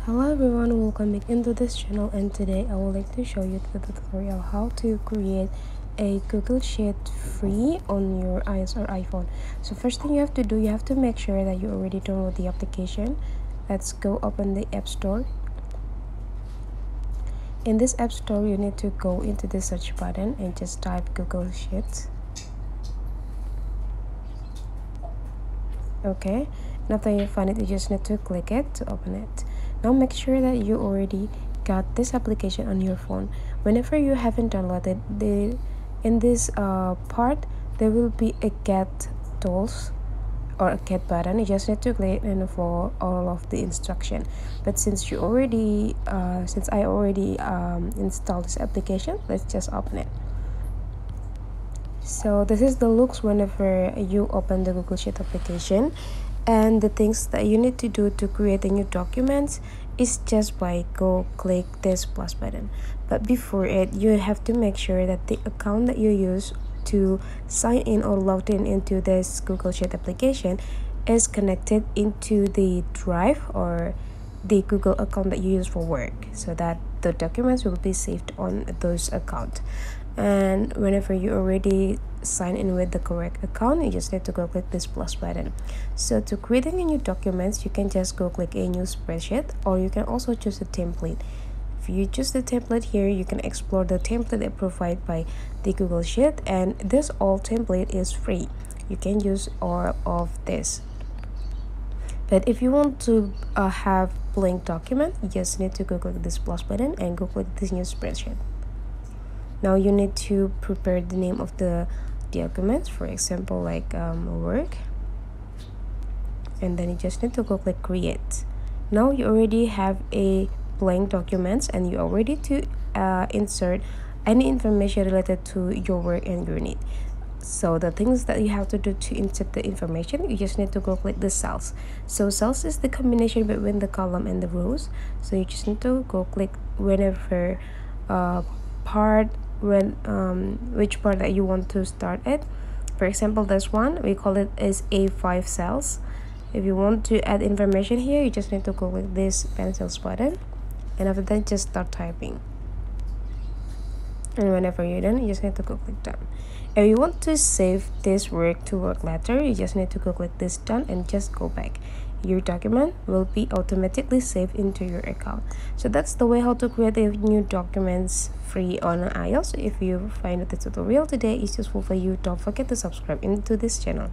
Hello everyone, welcome back into this channel, and today I would like to show you the tutorial how to create a Google Sheet free on your iOS or iPhone. So first thing you have to do, you have to make sure that you already download the application. Let's go open the App Store. In this App Store, you need to go into the search button and just type Google Sheets. Okay, and after you find it, you just need to click it to open it. Now make sure that you already got this application on your phone. Whenever you haven't downloaded in this part, there will be a get tools or a get button. You just need to click and follow all of the instruction. But since I already installed this application, let's just open it. So this is the looks whenever you open the Google Sheet application, and the things that you need to do to create a new document is just by go click this plus button. But before it, you have to make sure that the account that you use to sign in or log in into this Google Sheet application is connected into the Drive or the Google account that you use for work, so that the documents will be saved on those accounts. And whenever you already sign in with the correct account, you just need to go click this plus button. So to creating a new documents, you can just go click a new spreadsheet, or you can also choose a template. If you choose the template here, you can explore the template that provided by the Google Sheet, and this all template is free. You can use all of this. But if you want to have blank document, you just need to go click this plus button and go click this new spreadsheet. Now you need to prepare the name of the documents, for example like work, and then you just need to go click create. Now you already have a blank documents, and you are ready to insert any information related to your work and your need. So the things that you have to do to insert the information, you just need to go click the cells. So cells is the combination between the column and the rows, so you just need to go click whenever which part that you want to start at. For example, this one we call it as A5 cells. If you want to add information here, you just need to go click this pencils button, and after that just start typing. And whenever you're done, you just need to go click done. If you want to save this work to work later, you just need to go click this done and just go back. Your document will be automatically saved into your account. So that's the way how to create a new documents free on iOS. If you find that the tutorial today is useful for you, don't forget to subscribe into this channel.